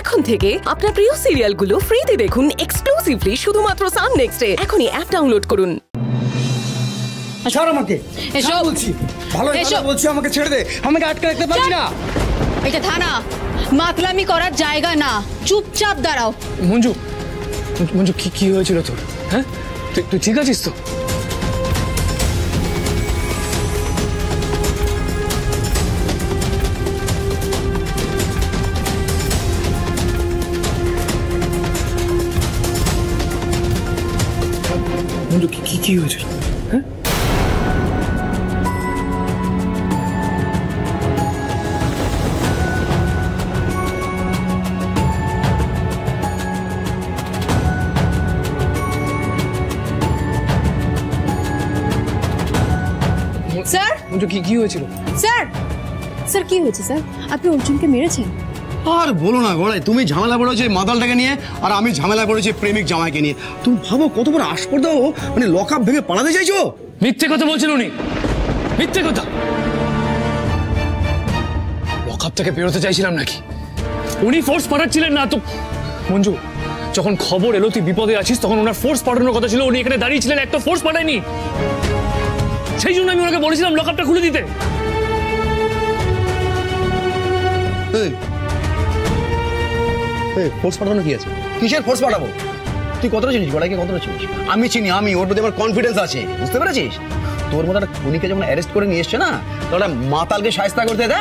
এখন থেকে আপনার প্রিয় সিরিয়ালগুলো ফ্রিতে দেখুন এক্সক্লুসিভলি শুধুমাত্র সান নেক্সটে। এখনই অ্যাপ ডাউনলোড করুন। ছাড় আমাকে, এসো বলছি। ভালো কথা বলছি, আমাকে ছেড়ে দে, আমাকে আটকে রাখতে পারছি না। এটা থানা, মাতলামি করার জায়গা না, চুপচাপ দাঁড়াও। মঞ্জু, মঞ্জু কি হয়েছিল তোর? হ্যাঁ, তুই ঠিক আছিস তো? মঞ্জু কি হয়েছিল? হ্যাঁ, স্যার মঞ্জু কি হয়েছিল? স্যার স্যার কি হয়েছে স্যার? আপনি অর্জুনকে মেরেছেন? আর বলো না গড়াই, তুমি ঝামেলা পড়েছো মাতালটাকে নিয়ে, আর আমি ঝামেলা পড়েছি প্রেমিক জামাইকে নিয়ে। তুমি ভাবো কত বড় আসপর্দা, মানে লকআপ ভেঙে পালাতে চাইছো? মিথ্যে কথা বলছেন উনি, মিথ্যে কথা। লকআপ থেকে বেরোতে চাইছিলাম নাকি? উনি ফোর্স পাঠাচ্ছিলেন না তো। মঞ্জু, যখন খবর এলো তুই বিপদে আছিস, তখন ওনার ফোর্স পাঠানোর কথা ছিল। উনি এখানে দাঁড়িয়েছিলেন, একটা ফোর্স পাঠায়নি। সেই জন্য আমি ওনাকে বলেছিলাম লকআপটা খুলে দিতে। ফোর্স পাঠানো কি আছে? কিসের ফোর্স পাঠাবো? তুই কতটা চিনিস গড়াইকে? কতটা চিনিস? আমি চিনি, আমি ওর প্রতি আমার কনফিডেন্স আছে, বুঝতে পেরেছিস? তোর মতো একটা খুনিকে যখন অ্যারেস্ট করে নিয়ে এসছে না, তাহলে মাতালকে শায়েস্তা করতে দে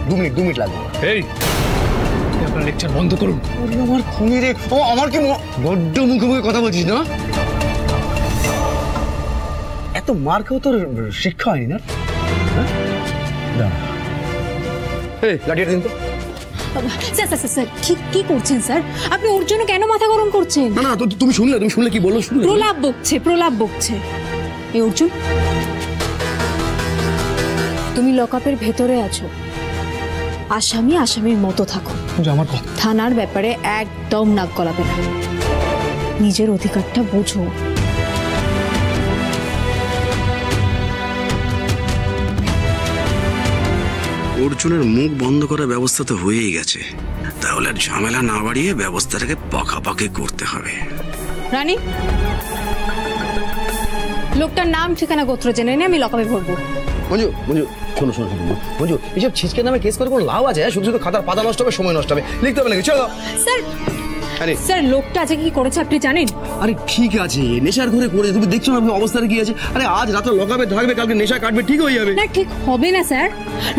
2 মিনিট লাগবে। এই, আপনার লেকচার বন্ধ করুন। আমার খুনি রে, ও আমার কি বড্ড মুখে মুখে কথা বলছিস না? এত মার খেয়েও তোর শিক্ষা হয়নি না? লাঠিটা দিন তো। স্যার স্যার স্যার কি করছেন স্যার? আপনি ওর জন্য কেন মাথা গরম করছেন? না তুমি শুনলে কি বললো? শুনলে প্রলাপ বকছে। এই অর্জুন, তুমি লকআপের ভেতরে আছো, আসামির মতো থাকো। আমার কথা, থানার ব্যাপারে একদম নাক গলাবে না, নিজের অধিকারটা বোঝো। অর্জুনের মুখ বন্ধ করার ব্যবস্থা তো হয়েই গেছে, তাহলে আর ঝামেলা না বাড়িয়ে ব্যবস্থাটাকে পাকাপাকি করতে হবে। রানী, লোকটার নাম ঠিকানা গোত্র জেনে নিয়ে আমি লকআপে ভরবো। মঞ্জু শোনো মঞ্জু, এইসব ছিচকে নামে কেস করে কোনো লাভ আছে? শুধু খাতার পাতা নষ্ট হবে, সময় নষ্ট হবে, লিখতে হবে নাকি? চলো স্যার লোকটা আজকে কি করেছে আপনি জানেন? আরে ঠিক আছে, নেশার ঘরে করেছে, তুমি দেখছো না অবস্থাটা কি আছে? আরে আজ রাতে লকআপে থাকবে, কালকে নেশা কাটবে, ঠিক হয়ে যাবে। না ঠিক হবে না স্যার,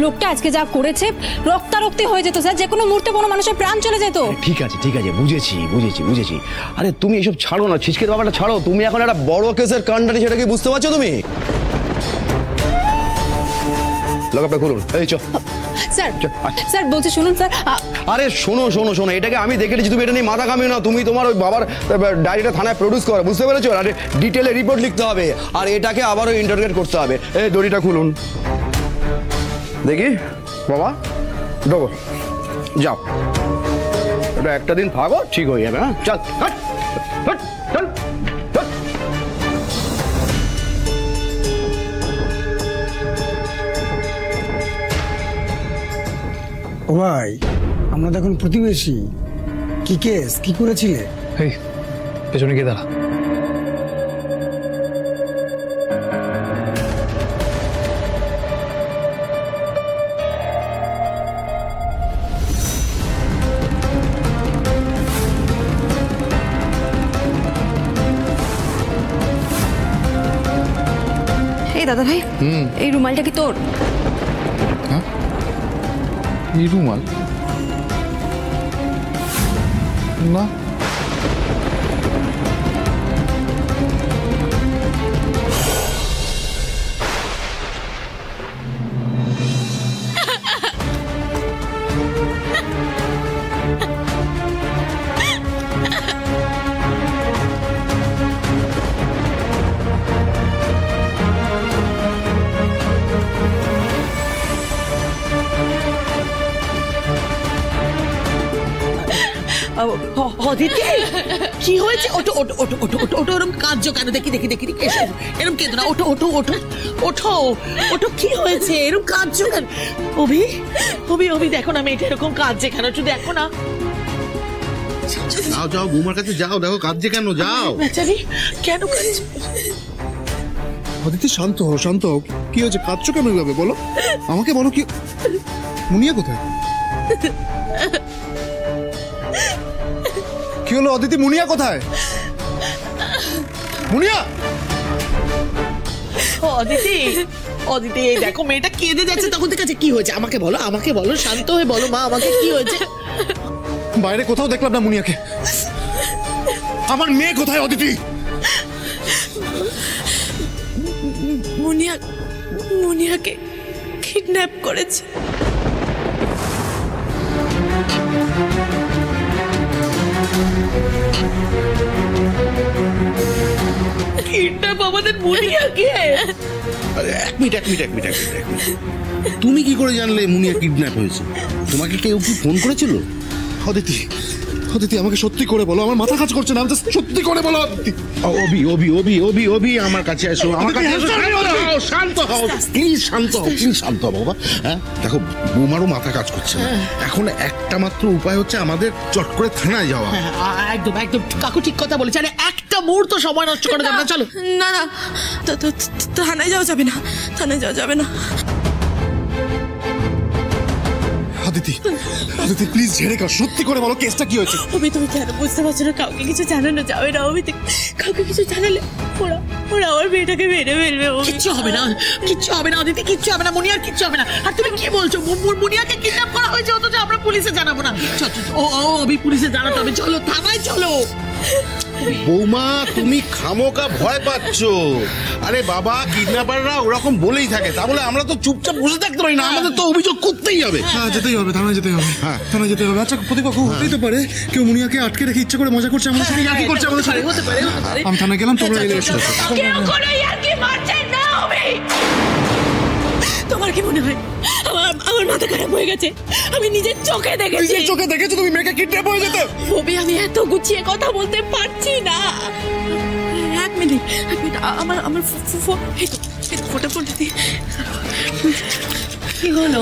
লোকটা আজকে যা করেছে রক্তারক্তি হয়ে যেত স্যার, যে কোনো মুহূর্তে কোনো মানুষের প্রাণ চলে যেত। ঠিক আছে বুঝেছি। আরে তুমি এসব ছাড়ো না, ছিচকের ব্যাপারটা ছাড়ো। তুমি এখন একটা বড় কেসের কাণ্ডারি, সেটা কি বুঝতে পারছো তুমি? লকআপটা খুলুন। এই চল স্যার বলছি শুনুন স্যার। আরে শোনো, এটাকে আমি দেখে নিচ্ছি, তুমি এটা নিয়ে মাথা কামিও না। তুমি তোমার ওই বাবার ডায়েরিটা থানায় প্রডিউস করো, বুঝতে পেরেছো? আর ডিটেলে রিপোর্ট লিখতে হবে, আর এটাকে আবারও ইন্টারোগেট করতে হবে। এই দড়িটা খুলুন দেখি। বাবা ডবো, যাও, এটা একটা দিন থাকো, ঠিক হয়ে যাবে। হ্যাঁ চল। ও ভাই, আমরা দেখুন প্রতিবেশী। কি কেস, কি করেছিলে? এই পেছনে গিয়ে দাঁড়া। এই দাদা ভাই, এই রুমালটা কি তোর? হ্যাঁ, এই রুমাল না। অদিতি কি হয়েছে? ওটো ওটো ওটো ওটো ওটো ওটো ওরম কাঁদছো কেন? দেখি দেখি দেখি দেখি, এরম কেঁদো না, ওটো ওটো ওটো ওঠো ওটো, কি হয়েছে? এরম কাঁদছো কেন? অভি অভি অভি দেখো না, মেয়েটা এরকম কাঁদছে কেন? একটু দেখো না। যাও যাও বৌমার কাছে যাও, দেখো কাঁদছে কেন, যাও। বেচারি কেন কাঁদছে? অদিতি শান্ত হও, শান্ত হও। কি হয়েছে, কাঁদছো কেন এভাবে বলো আমাকে, বলো কি। মুনিয়া কোথায়? কি হলো অদিতি, মুনিয়া কোথায়? মুনিয়া! অদিতি, অদিতি এই দেখো মেয়েটা কেঁদে যাচ্ছে তখন থেকে। কি হয়েছে আমাকে বলো, আমাকে বলো, শান্ত হয়ে বলো মা, আমাকে কি হয়েছে? বাইরে কোথাও দেখলাম না মুনিয়াকে। আমার মেয়ে কোথায় অদিতি? মুনিয়াকে কিডন্যাপ করেছে। কিডন্যাপ আমাদের মুনিয়াকে? আরে এক মিনিট। তুমি কি করে জানলে মুনিয়া কিডন্যাপ হয়েছে? তোমাকে কেউ কি ফোন করেছিল? অদিতি, অদিতি আমাকে সত্যি করে বলো, আমার মাথা কাজ করছে না, আমি সত্যি করে বলো অদিতি। অবি অবি অবি অবি অবি আমার কাছে এসো, আমার কাছে এসো। শান্ত হও প্লিজ, শান্ত হও প্লিজ, শান্ত হও বাবা। হ্যাঁ দেখো বৌমারও মাথা কাজ করছে না, এখন একটা মাত্র উপায় হচ্ছে আমাদের চট করে থানায় যাওয়া। একদম একদম কাকু ঠিক কথা বলেছে। আরে একটা মুহূর্ত সময় নষ্ট করা যাবে না, চলো। না থানায় যাওয়া যাবে না, থানায় যাওয়া যাবে না। অদিতি, অদিতি প্লিজ ঝেড়ে কাও, সত্যি করে বলো কেসটা কি হয়েছে? তুমি কেন বুঝতে পারছো না? কাউকে কিছু জানানো যাবে না। কাউকে কিছু জানালে ওরা আমার মেয়েটাকে মেরে ফেলবে। কিচ্ছু হবে না, কিচ্ছু হবে না অদিতি, কিচ্ছু হবে না, মুনিয়ার কিচ্ছু হবে না। আর তুমি কি বলছো, মুনিয়াকে কিডন্যাপ করা হয়েছে অথচ আমরা পুলিশে জানাবো না? ও অবি পুলিশে জানাতে হবে, চলো থানায় চলো। বৌমা তুমি খামোকা ভয় পাচ্ছ। আরে বাবা কিডন্যাপাররা ওরকম বলেই থাকে, তা বলে আমরা তো চুপচাপ বসে থাকতে পারি না, আমাদের তো অভিযোগ করতেই হবে। হ্যাঁ যেতেই হবে, থানায় যেতেই হবে। হ্যাঁ থানায় যেতে হবে। আচ্ছা প্রতিপক্ষ হতেই তো পারে কেউ মুনিয়াকে আটকে রেখে ইচ্ছা করে মজা করছে আমাদের সাথে, ইয়ার্কি করছে আমাদের সাথে। হতে পারে। আমি থানায় গেলাম, তোমরা এলে এসো। কেউ কোনো ইয়ার্কি মারছে না। তোমার কি মনে হয় আমার মাথা খারাপ হয়ে গেছে? আমি নিজের চোখে দেখেছি। নিজের চোখে দেখেছো তুমি মেয়েকে কিডন্যাপ হয়ে যেতে? আমি এত গুছিয়ে কথা বলতে পারছি না। এক মিনিট আমার ফোনটা দিয়ে। কি হলো?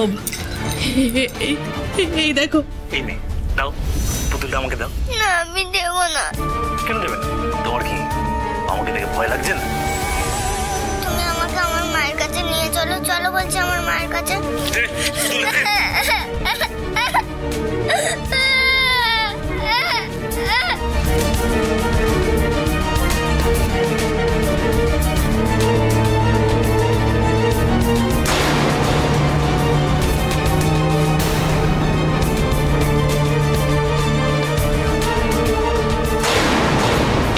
এই দেখো। এই নে দাও, পুতুলটা আমাকে দাও। না আমি দেবো না। কেন দেবেন? তোমার কি আমাকে দেখে ভয় লাগছে না? তুমি আমাকে আমার মায়ের কাছে নিয়ে চলো, চলো বলছি আমার মায়ের কাছে।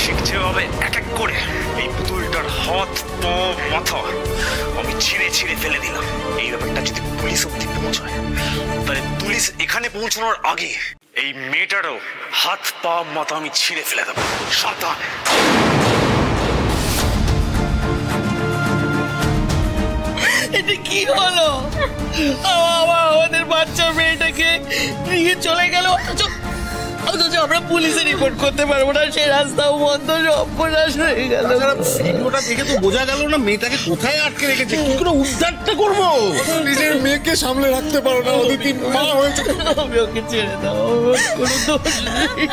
শিখছে হবে এক এক করে। এই পুতুলটার হাত পা মাথা আমি ছিঁড়ে ফেলে দিলাম। এই ব্যাপারটা যদি পুলিশ অব্দি পৌঁছায়, তাহলে পুলিশ এখানে পৌঁছানোর আগে এই মেয়েটারও হাত পা মাথা আমি ছিঁড়ে ফেলে দেবো। সাবধান। এটা কি হলো? আমাদের বাচ্চা মেয়েটাকে নিয়ে চলে গেল, অথচ আমরা পুলিশে রিপোর্ট করতে পারবো না। সেই রাস্তাও বন্ধ, সর্বনাশ হয়ে গেল। ভিডিওটা দেখে তো বোঝা গেল না মেয়েটাকে কোথায় আটকে রেখেছে, কি করে উদ্ধারটা করবো? নিজের মেয়েকে সামলে রাখতে পারো না অদিতি, মা হয়েছে। আমি ওকে ছেড়ে দাও, কোনো দোষ নেই।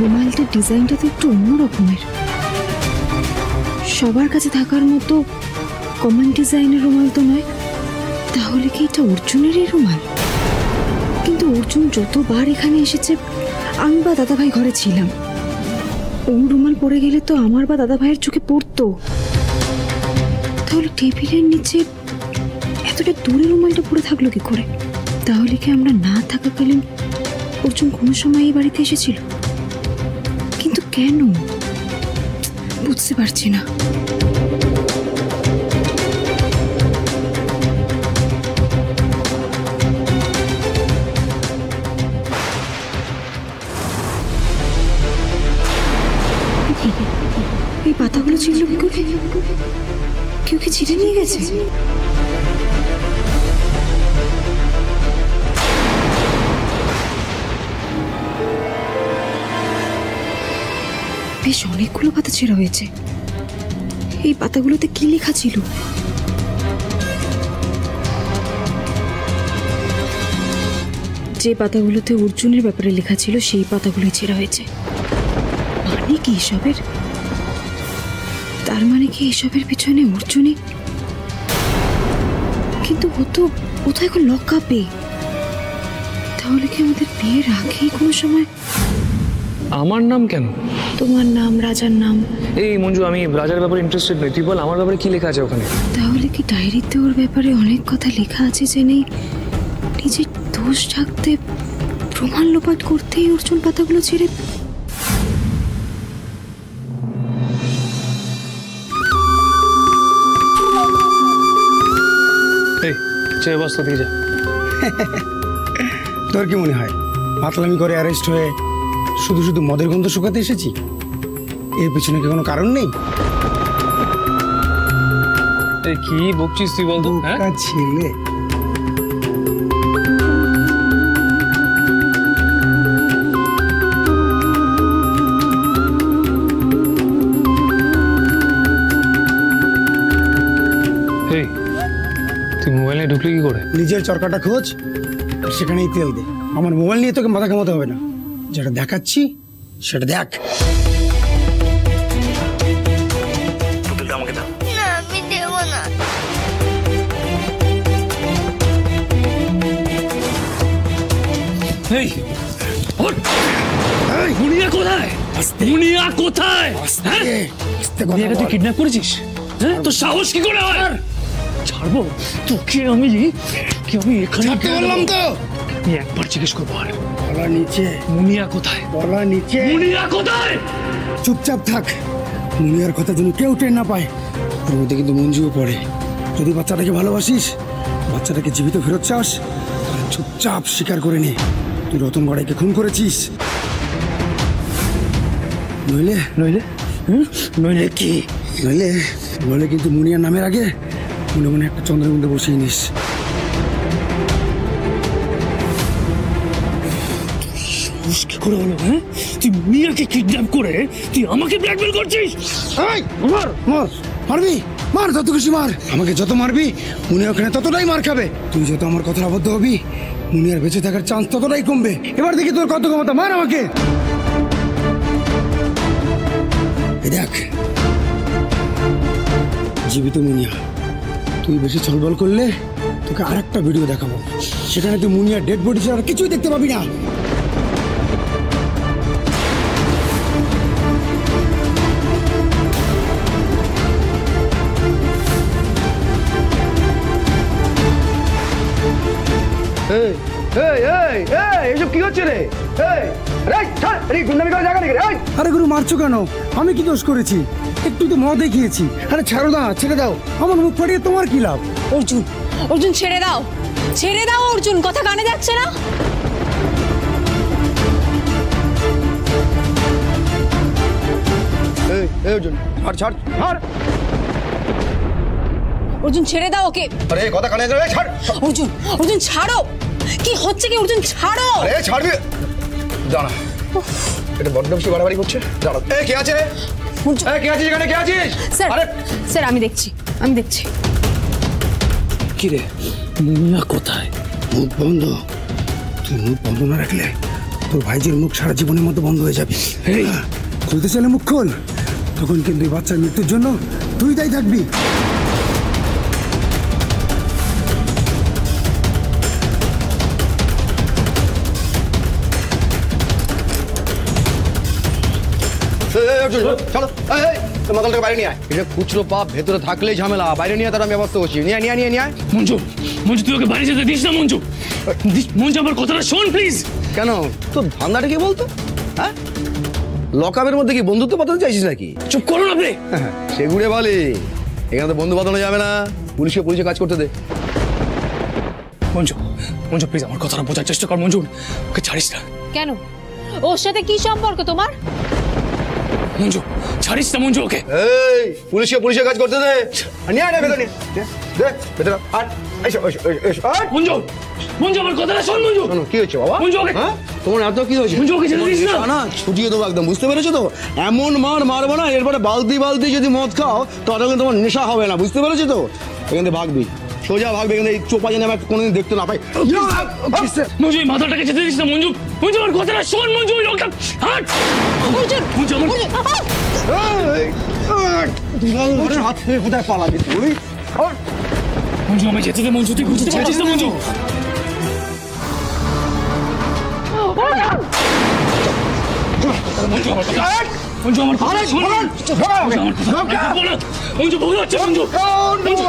রুমালটার ডিজাইনটা তো একটু অন্য রকমের, সবার কাছে থাকার মতো কমন ডিজাইনের রুমাল তো নয়। তাহলে কি এটা অর্জুনেরই রুমাল? কিন্তু অর্জুন যতবার এখানে এসেছে আমি বা দাদাভাই ঘরে ছিলাম, ওর রুমাল পরে গেলে তো আমার বা দাদাভাইয়ের চোখে পড়তো। তাহলে টেবিলের নিচে এতটা দূরে রুমালটা পড়ে থাকলো কি করে? তাহলে কি আমরা না থাকাকালীন অর্জুন কোনো সময় এই বাড়িতে এসেছিল? কিন্তু কেন বুঝতে পারছি না। এই পাতাগুলো ছিল কি করে? কেউ কি ছিঁড়ে নিয়ে গেছে? হয়েছে। বেশ অনেকগুলো পাতা ছেঁড়া হয়েছে। এই পাতাগুলোতে কি লেখা ছিল? যে পাতাগুলোতে অর্জুনের ব্যাপারে লেখা ছিল সেই পাতাগুলোই ছেঁড়া হয়েছে। মানে কি এসবের? তার মানে কি এসবের পিছনে অর্জুনই? কিন্তু ও তো এখন লকআপে। তাহলে কি আমাদের বিয়ের আগেই কোনো সময়? আমার নাম কেন? তোমার নাম, রাজার নাম। এই মঞ্জু, আমি রাজার ব্যাপারে ইন্টারেস্টেড নই। তুই বল আমার ব্যাপারে কি লেখা আছে ওখানে। তাহলে কি ডায়েরিতে ওর ব্যাপারে অনেক কথা লেখা আছে জেনেই নিজের দোষ ঢাকতে, প্রমাণ লোপাট করতেই অর্জুন পাতাগুলো ছেড়ে? এই চেয়ে বস্তা দিয়ে যা। তোর কি মনে হয় মাতলামি করে অ্যারেস্ট হয়ে শুধু শুধু মদের গন্ধ শুকাতে এসেছি? এর পিছনে কি কোনো কারণ নেই? এই কি বকছিস তুই বলতো? ছেলে এই তুই মোবাইলে ঢুকলি কি করে? নিজের চরকাটা খোঁজ, সেখানেই তেল দে। আমার মোবাইল নিয়ে তোকে মাথা ঘামাতে হবে না। যেটা দেখাচ্ছি সেটা দেখ। আমাকে দাও। না আমি দেবো না। এই ওঠ! এই মুনিয়া কোথায়? মুনিয়া কোথায়? হ্যাঁ? মুনিয়াকে তুই কিডন্যাপ করেছিস? হ্যাঁ, তোর সাহস কি করে হয়? ছাড়বো তোকে আমি এখানে বললাম তো। আমি একবার জিজ্ঞেস করবো। আর গলা নিচে। মুনিয়া কোথায়? গলা নিচে। মুনিয়া কোথায়? চুপচাপ থাক। মুনিয়ার কথা যেন কেউ টের না পায়। ওর মধ্যে কিন্তু মঞ্জুও পড়ে। যদি বাচ্চাটাকে ভালোবাসিস, বাচ্চাটাকে জীবিত ফেরত চাস, তাহলে চুপচাপ স্বীকার করে নে তুই রতন গড়াইকে খুন করেছিস। নইলে নইলে নইলে কি? নইলে কিন্তু মুনিয়ার নামের আগে মনে মনে একটা চন্দ্রবিন্দু বসিয়ে নিস। কি করে হলো? হ্যাঁ, তুই মুনিয়াকে কিডন্যাপ করে তুই আমাকে ব্ল্যাকমেল করছিস? মারবি? মার, যত খুশি মার। আমাকে যত মারবি মুনিয়া ওখানে ততটাই মার খাবে। তুই যত আমার কথার আবদ্ধ হবি মুনিয়ার বেঁচে থাকার চান্স ততটাই কমবে। এবার দেখি তোর কত ক্ষমতা। মার আমাকে। দেখ, জীবিত মুনিয়া। তুই বেশি ছলবল করলে তোকে আরেকটা ভিডিও দেখাবো, সেখানে তুই মুনিয়ার ডেড বডি ছাড়া কিছুই দেখতে পাবি না। এইসব কি হচ্ছে রে? আরে গুরু, মারছো কেন? আমি কি দোষ করেছি? একটু তো মদ দেখিয়েছি। আরে ছাড়ো না, ছেড়ে দাও। আমার মুখ ফাটিয়ে তোমার কি লাভ? অর্জুন ছেড়ে দাও, ছেড়ে দাও অর্জুন। কথা কানে যাচ্ছে না? অর্জুন ছাড় ছাড় ছাড়। অর্জুন ছেড়ে দাও ওকে। আরে কথা কানে যাবে, ছাড়। অর্জুন ছাড়ো। কি হচ্ছে কি? অর্জুন ছাড়ো। আরে ছাড়বি? দাঁড়া, এটা বড্ড বেশি বাড়াবাড়ি করছে। দাঁড়া। এ কে আছে? কে আছিস এখানে? কে আছিস? স্যার আমি দেখছি। কি রে, মুনিয়া কোথায়? মুখ বন্ধ। তুই মুখ বন্ধ না রাখলে তোর ভাইজির মুখ সারা জীবনের মতো বন্ধ হয়ে যাবে। খুলতে চাইলে মুখ খোল, তখন কিন্তু এই বাচ্চার মৃত্যুর জন্য তুই দায়ী থাকবি। চলো, মাতালটাকে বাইরে নিয়ে আয়। এটা খুচরো পাপ, ভেতরে থাকলেই ঝামেলা। বাইরে নিয়ে তার আমি ব্যবস্থা করছি। নিয়ে আয়। মঞ্জু, তুই ওকে বাড়ি যেতে দিস না। মঞ্জু, আমার কথাটা শোন প্লিজ। কেন? তোর ধান্দাটা কি বলতো? হ্যাঁ, লকআপের মধ্যে কি বন্ধুত্ব পাতাতে চাইছিস নাকি? চুপ করো না আপনি। সেগুড়ে বলে এখানে তো বন্ধু পাতানো যাবে না। পুলিশে কাজ করতে দে। মঞ্জু প্লিজ আমার কথাটা বোঝার চেষ্টা কর। মঞ্জু, ওকে ছাড়িস না। কেন? ওর সাথে কি সম্পর্ক তোমার? মঞ্জু ছাড়িস না মঞ্জু ওকে। এই পুলিশে কাজ করতে দে। নিয়ে আয় না ভেতরে নিয়ে। দে বেটা আর এসো এসো এসো আর মঞ্জু মঞ্জু আমার কথাটা শোন মঞ্জু। কি হচ্ছে বাবা? মঞ্জু ওকে হ্যাঁ তোমার এত কি হয়েছে? মঞ্জু ওকে ছেড়ে দিস না। না ছুটিয়ে দেবো একদম, বুঝতে পেরেছো তো? এমন মার মারবো না এরপরে বালতি বালতি যদি মদ খাও তাহলে কিন্তু তোমার নেশা হবে না, বুঝতে পেরেছো তো? এখান থেকে ভাগবি, সোজা ভাগবি, এখান থেকে এই চোপা যেন আমার কোনোদিন দেখতে না পাই। মঞ্জু এই মাথাটাকে যেতে দিস না মঞ্জু। মঞ্জু আমার কথাটা শোন মঞ্জু। ওই লোকটা হাট মঞ্জু আমার হাত থেকে কোথায় পালাবি তুই? মঞ্জু আমায় যেতে দে মঞ্জু। তুই বুঝতে পারছিস না মঞ্জু? মঞ্জু আমার কথা শোন। মঞ্জু ভুল হচ্ছে মঞ্জু। মঞ্জু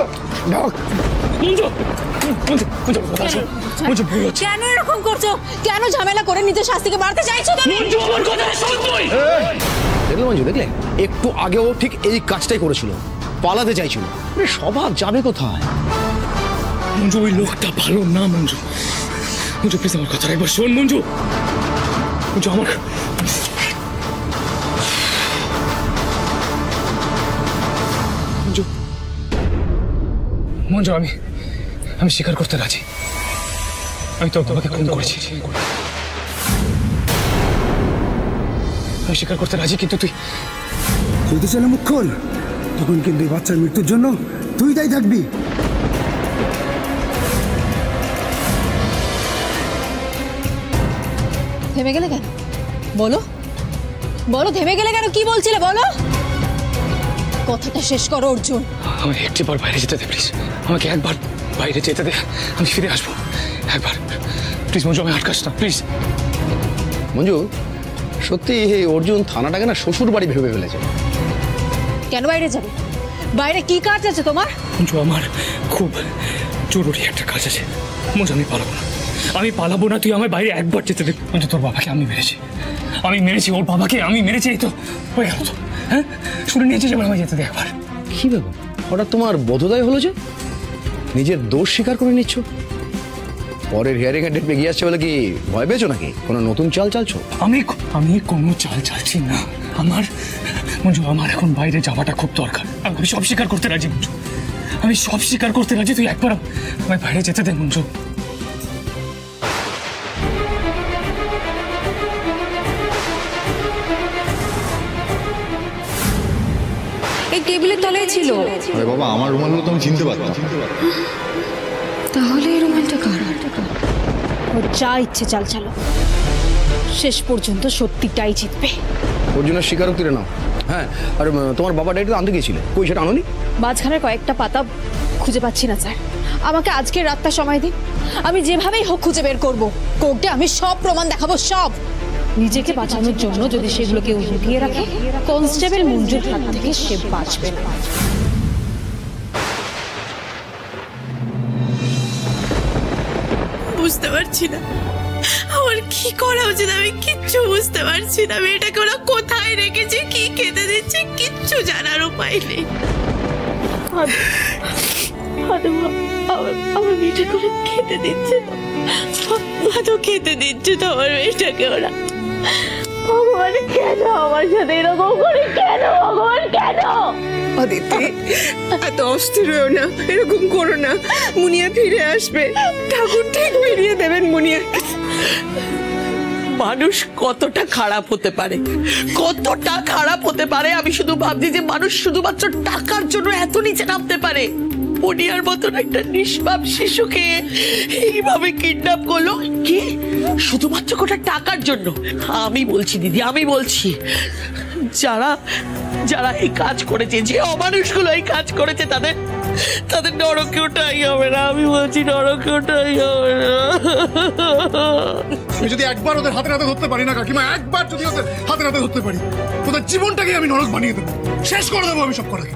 মঞ্জু ভুল হচ্ছে। কেন এরকম করছো? কেন ঝামেলা করে নিজের শাস্তিকে বাড়তে চাইছো তুমি? মঞ্জু আমার কথা শোন তুই। দেখলে মঞ্জু, দেখলে একটু আগেও ঠিক এই কাজটাই করেছিল, পালাতে চাইছিল। স্বভাব যাবে কোথায়? মঞ্জু ওই লোকটা ভালো না মঞ্জু। মঞ্জু প্লিজ আমার কথা একবার শোন মঞ্জু। মঞ্জু আমার মঞ্জু মঞ্জু আমি স্বীকার করতে রাজি। আমি তোর বাবাকে খুন করেছি। আমি স্বীকার করতে রাজি, কিন্তু তুই যদি চলে মুখ খোল, তখন কিন্তু এই বাচ্চার মৃত্যুর জন্য তুই দায়ী থাকবি। থেমে গেলে কেন? বলো বলো, থেমে গেলে কেন? কি বলছিলে বলো? কথাটা শেষ করো অর্জুন। আমাকে একটিবার বাইরে যেতে দে প্লিজ। আমাকে একবার বাইরে যেতে দে, আমি ফিরে আসবো একবার প্লিজ। মঞ্জু আমি আটকাস না প্লিজ। মঞ্জু সত্যি এই অর্জুন থানাটাকে না শ্বশুর বাড়ি ভেবে ফেলেছে। কেন বাইরে যাবে? বাইরে কি কাজ আছে তোমার? মঞ্জু আমার খুব জরুরি একটা কাজ আছে মঞ্জু। আমি পালাবো না, আমি পালাবো না। তুই আমায় বাইরে একবার যেতে দে মঞ্জু। তোর বাবাকে আমি মেরেছি, ওর বাবাকে আমি মেরেছি। এই তো হয়ে গেল তো। হ্যাঁ শুনে নিয়েছিস, এবার আমায় যেতে দে একবার। কি ব্যাপার হঠাৎ তোমার বোধোদয় হলো যে নিজের দোষ স্বীকার করে নিচ্ছ? পরের হিয়ারিং এর ডেট পেয়ে গিয়ে আসছে বলে কি ভয় পেয়েছো নাকি? কোনো নতুন চাল চালছো? আমি কোনো চাল চালছি না। মঞ্জু আমার এখন বাইরে যাওয়াটা খুব দরকার। আমি সব স্বীকার করতে রাজি মঞ্জু, আমি সব স্বীকার করতে রাজি। তুই একবার আমায় বাইরে যেতে দে মঞ্জু। এই টেবিলের তলায় ছিল। আরে বাবা, আমার রুমালগুলো তো আমি চিনতে পারতাম। তাহলে এই রুমালটা কার? ওর যা ইচ্ছে চাল চালো, শেষ পর্যন্ত সত্যিটাই জিতবে। অর্জুনের স্বীকারোক্তিরে নাও। হ্যাঁ, আর তোমার বাবা ডায়েরিটা আনতে গিয়েছিলে, কই সেটা আনোনি? মাঝখানের কয়েকটা পাতা খুঁজে পাচ্ছি না স্যার। আমাকে আজকের রাতটা সময় দিন, আমি যেভাবেই হোক খুঁজে বের করবো। কোর্টে আমি সব প্রমাণ দেখাবো, সব। নিজেকে বাঁচানোর জন্য যদি সেগুলো কেউ লুকিয়ে রাখে, কনস্টেবল মঞ্জুর হাত থেকে সে বাঁচবে না। বুঝতে পারছি না আমার কি করা উচিত, আমি কিচ্ছু বুঝতে পারছি না। মেয়েটাকে ওরা কোথায় রেখেছে, কি খেতে দিচ্ছে, কিচ্ছু জানার উপায় নেই। আমার মেয়েটাকে ওরা খেতে দিচ্ছে তো, খেতে দিচ্ছে তো আমার মেয়েটাকে ওরা। ভগবান কেন আমার সাথে এরকম করে? কেন ভগবান কেন? অদিতি, এত অস্থির হয়েও না, এরকম করো না। মুনিয়া ফিরে আসবে, ঠাকুর ঠিক ফিরিয়ে দেবেন মুনিয়াকে। মানুষ কতটা খারাপ হতে পারে, কতটা খারাপ হতে পারে। আমি শুধু ভাবছি যে মানুষ শুধুমাত্র টাকার জন্য এত নিচে নামতে পারে। মুনিয়ার মতন একটা নিষ্পাপ শিশুকে এইভাবে কিডন্যাপ করলো, কি শুধুমাত্র কোটা টাকার জন্য? আমি বলছি দিদি, আমি বলছি যারা যারা এই কাজ করেছে, যে অমানুষগুলো এই কাজ করেছে, তাদের নরকে ওঠাই হবে না। আমি বলছি নরকে ওঠাই হবে না। আমি যদি একবার ওদের হাতে হাতে ধরতে পারি না কাকিমা, একবার যদি ওদের হাতে হাতে ধরতে পারি, ওদের জীবনটাকে আমি নরক বানিয়ে দেবো, শেষ করে দেবো আমি সব কটাকে।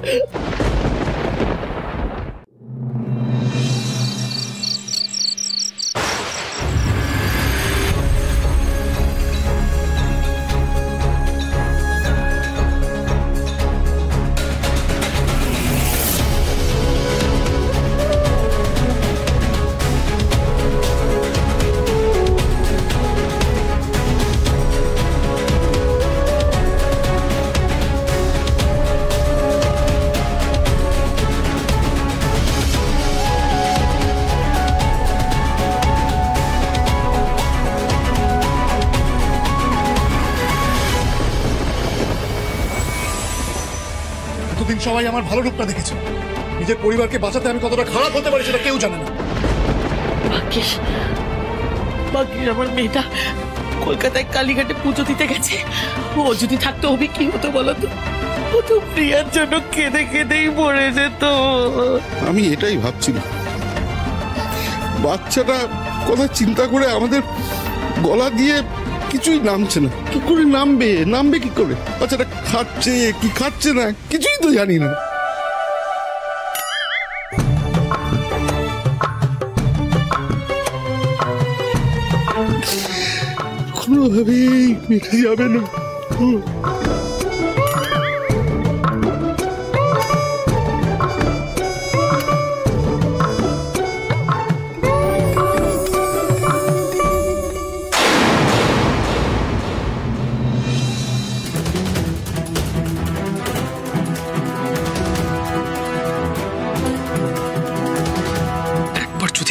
সবাই আমার ভালো রূপটা দেখেছে। নিজের পরিবারকে বাঁচাতে আমি কতটা খারাপ হতে পারি সেটা কেউ জানে না। ভাগ্যিস আমার মেয়েটা কলকাতায় কালীঘাটে পুজো দিতে গেছে। ও যদি থাকতো অভি কি হতো বলতো? ও তো প্রিয়ার জন্য কেঁদে কেঁদেই মরে যেত। আমি এটাই ভাবছিলাম, বাচ্চাটা কথা চিন্তা করে আমাদের গলা দিয়ে কিছুই নামছে না। কি করে নামবে কি করে? বাচ্চাটা খাচ্ছে কি খাচ্ছে না কিছুই তো জানি না। কোনোভাবেই মিটে যাবে না।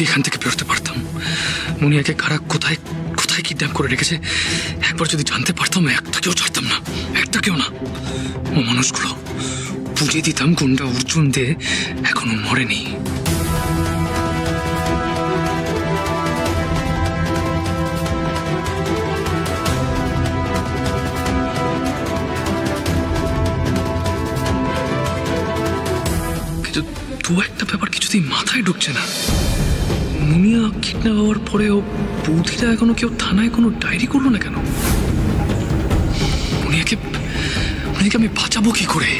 এখান থেকে বেরোতে পারতাম, মুনিয়াকে কারা কোথায় কোথায় কিডন্যাপ করে রেখেছে একবার যদি জানতে পারতাম, একটাকেও ছাড়তাম না, একটাকেও না। ও মানুষগুলো বুঝিয়ে দিতাম গুন্ডা অর্জুন দে এখনো মরেনি। কিন্তু দু একটা ব্যাপার কিছুতেই মাথায় ঢুকছে না। মুনিয়া কিডন্যাপ হওয়ার পরেও বৌদিরা এখনো কেউ থানায় কোনো ডায়েরি করলো না কেন? মুনিয়াকে আমি বাঁচাবো কি করে?